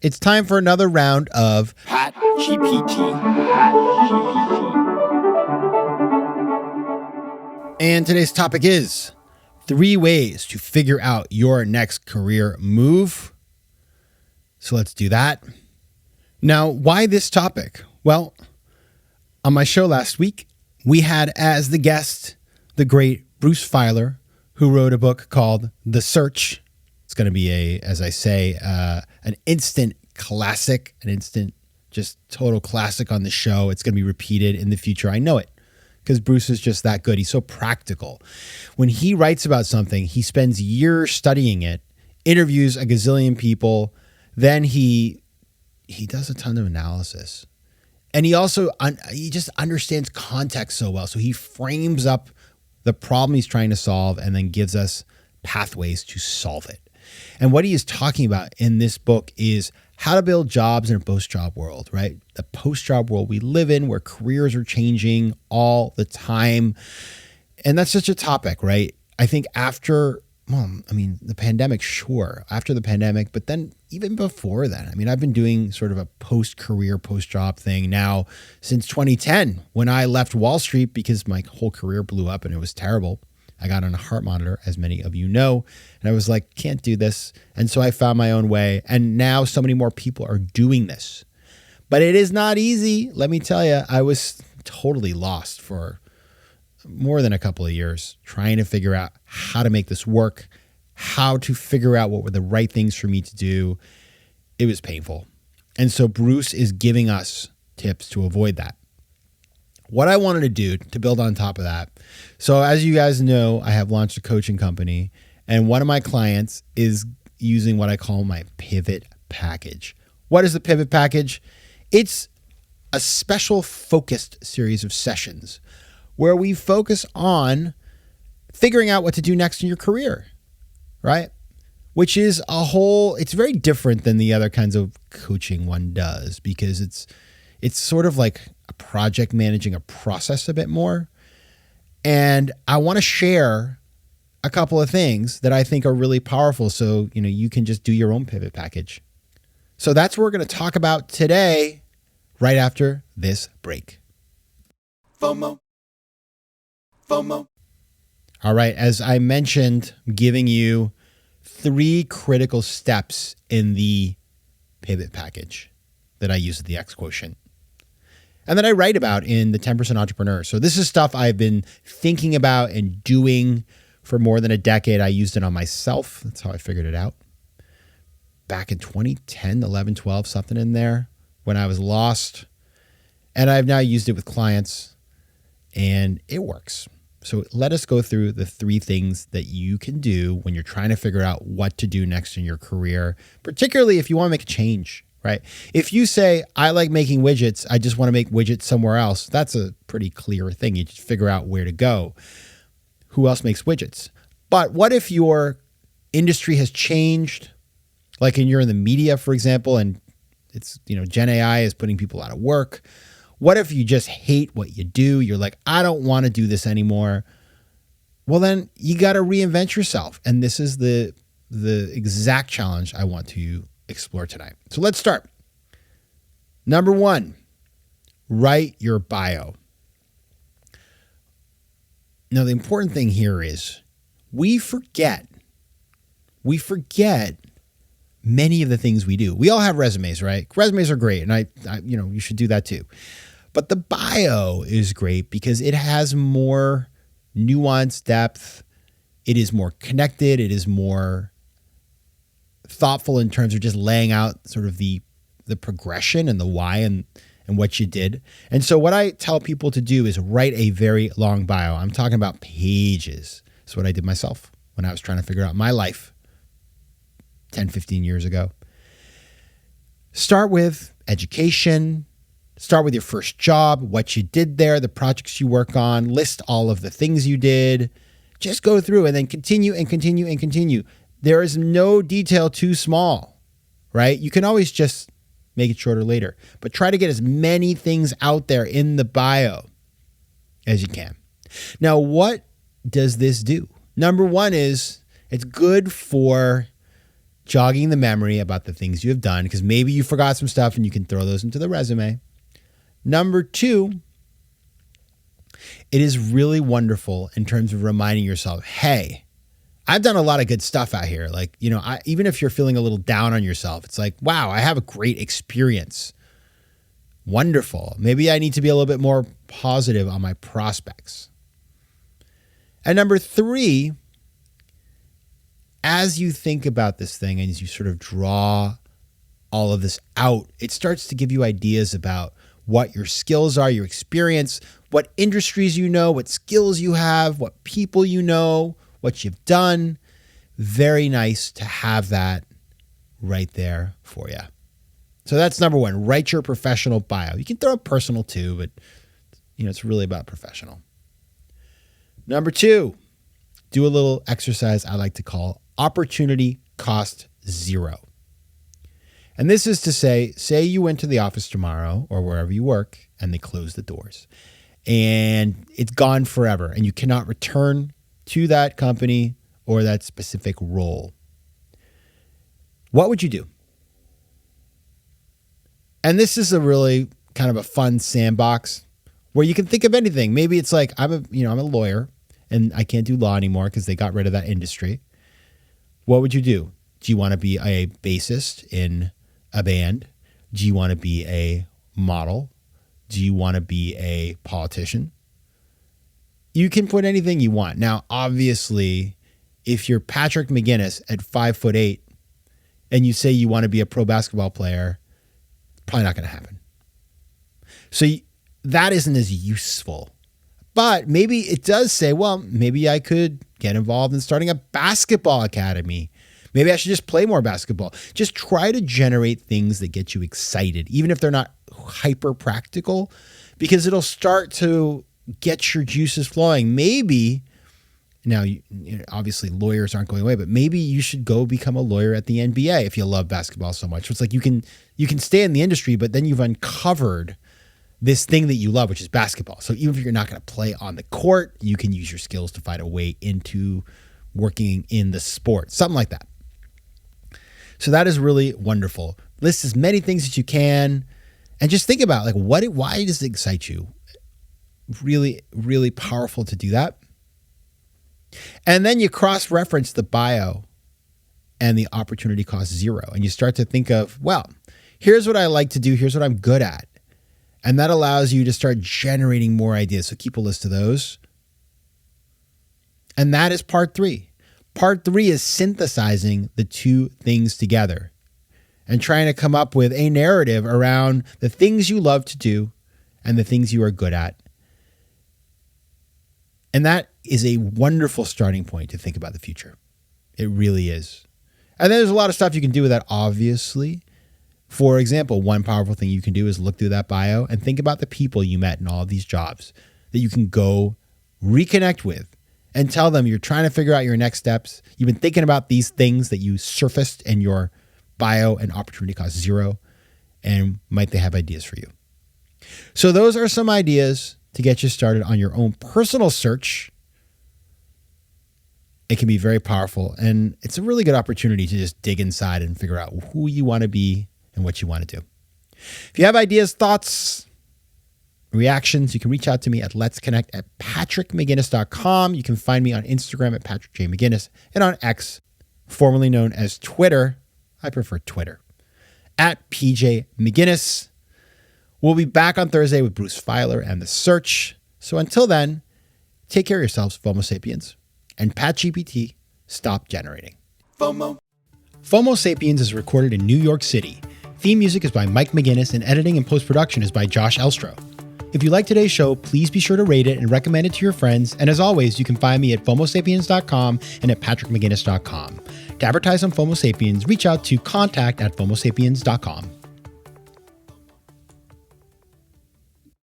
It's time for another round of PatGPT. And today's topic is 3 ways to figure out your next career move. So let's do that. Now, why this topic? Well, on my show last week, we had as the guest the great Bruce Feiler, who wrote a book called The Search. It's going to be an instant classic, an instant just total classic on the show. It's going to be repeated in the future. I know it because Bruce is just that good. He's so practical. When he writes about something, he spends years studying it, interviews a gazillion people, then he does a ton of analysis. And he also, he just understands context so well. So he frames up the problem he's trying to solve and then gives us pathways to solve it. And what he is talking about in this book is how to build jobs in a post-job world, right? The post-job world we live in where careers are changing all the time. And that's such a topic, right? I think the pandemic, sure, after the pandemic, but then even before that, I've been doing sort of a post-career, post-job thing now since 2010 when I left Wall Street because my whole career blew up and it was terrible. I got on a heart monitor, as many of you know, and I was like, can't do this. And so I found my own way. And now so many more people are doing this. But it is not easy. Let me tell you, I was totally lost for more than a couple of years trying to figure out how to make this work, how to figure out what were the right things for me to do. It was painful. And so Bruce is giving us tips to avoid that. What I wanted to do to build on top of that. So as you guys know, I have launched a coaching company and one of my clients is using what I call my pivot package. What is the pivot package? It's a special focused series of sessions where we focus on figuring out what to do next in your career, right? Which is it's very different than the other kinds of coaching one does because it's sort of like a project managing a process a bit more. And I want to share a couple of things that I think are really powerful so, you can just do your own pivot package. So that's what we're going to talk about today, right after this break. FOMO. All right. As I mentioned, I'm giving you 3 critical steps in the pivot package that I use at the X Quotient and that I write about in the 10% Entrepreneur. So this is stuff I've been thinking about and doing for more than a decade. I used it on myself. That's how I figured it out. Back in 2010, 11, 12, something in there when I was lost. And I've now used it with clients and it works. So let us go through the 3 things that you can do when you're trying to figure out what to do next in your career, particularly if you want to make a change, right? If you say, I like making widgets, I just want to make widgets somewhere else, that's a pretty clear thing. You just figure out where to go. Who else makes widgets? But what if your industry has changed? Like you're in the media, for example, and it's, Gen AI is putting people out of work. What if you just hate what you do? You're like, I don't want to do this anymore. Well, then you got to reinvent yourself. And this is the exact challenge I want to explore tonight. So let's start. Number 1, write your bio. Now, the important thing here is we forget many of the things we do. We all have resumes, right? Resumes are great. And I you should do that too. But the bio is great because it has more nuance, depth. It is more connected. It is more thoughtful in terms of just laying out sort of the progression and the why and what you did. And so what I tell people to do is write a very long bio. I'm talking about pages. That's what I did myself when I was trying to figure out my life 10, 15 years ago. Start with education. Start with your first job, what you did there, the projects you work on, list all of the things you did. Just go through and then continue and continue and continue. There is no detail too small, right? You can always just make it shorter later, but try to get as many things out there in the bio as you can. Now, what does this do? Number 1 is it's good for jogging the memory about the things you have done, because maybe you forgot some stuff and you can throw those into the resume. Number 2, it is really wonderful in terms of reminding yourself, hey, I've done a lot of good stuff out here. Like, even if you're feeling a little down on yourself, it's like, wow, I have a great experience. Wonderful. Maybe I need to be a little bit more positive on my prospects. And number 3, as you think about this thing and as you sort of draw all of this out, it starts to give you ideas about what your skills are, your experience, what industries you know, what skills you have, what people you know, what you've done. Very nice to have that right there for you. So that's number 1. Write your professional bio. You can throw it personal too, but it's really about professional. Number 2, do a little exercise I like to call opportunity cost zero. And this is to say you went to the office tomorrow or wherever you work and they close the doors and it's gone forever and you cannot return to that company or that specific role. What would you do? And this is a really kind of a fun sandbox where you can think of anything. Maybe it's like, I'm a lawyer and I can't do law anymore because they got rid of that industry. What would you do? Do you want to be a bassist in a band? Do you want to be a model? Do you want to be a politician? You can put anything you want. Now, obviously, if you're Patrick McGinnis at 5'8" and you say you want to be a pro basketball player, probably not going to happen. So that isn't as useful. But maybe it does say, well, maybe I could get involved in starting a basketball academy. Maybe I should just play more basketball. Just try to generate things that get you excited, even if they're not hyper practical, because it'll start to get your juices flowing. Maybe, now, obviously lawyers aren't going away, but maybe you should go become a lawyer at the NBA if you love basketball so much. So it's like you can stay in the industry, but then you've uncovered this thing that you love, which is basketball. So even if you're not going to play on the court, you can use your skills to find a way into working in the sport, something like that. So that is really wonderful. List as many things as you can and just think about why does it excite you? Really, really powerful to do that. And then you cross-reference the bio and the opportunity cost zero. And you start to think of, well, here's what I like to do. Here's what I'm good at. And that allows you to start generating more ideas. So keep a list of those. And that is part 3. Part 3 is synthesizing the two things together and trying to come up with a narrative around the things you love to do and the things you are good at. And that is a wonderful starting point to think about the future. It really is. And then there's a lot of stuff you can do with that, obviously. For example, one powerful thing you can do is look through that bio and think about the people you met in all of these jobs that you can go reconnect with and tell them you're trying to figure out your next steps. You've been thinking about these things that you surfaced in your bio and opportunity cost zero, and might they have ideas for you? So those are some ideas to get you started on your own personal search. It can be very powerful, and it's a really good opportunity to just dig inside and figure out who you want to be and what you want to do. If you have ideas, thoughts, reactions, you can reach out to me at letsconnect@patrickmcginnis.com. You can find me on Instagram at PatrickJMcGinnis and on X, formerly known as Twitter. I prefer Twitter, at PJ McGinnis. We'll be back on Thursday with Bruce Feiler and The Search. So until then, take care of yourselves, FOMO Sapiens, and PatGPT, stop generating. FOMO. FOMO Sapiens is recorded in New York City. Theme music is by Mike McGinnis, and editing and post-production is by Josh Elstro. If you like today's show, please be sure to rate it and recommend it to your friends. And as always, you can find me at FOMOSapiens.com and at PatrickMcGinnis.com. To advertise on FOMO Sapiens, reach out to contact@FOMOSapiens.com.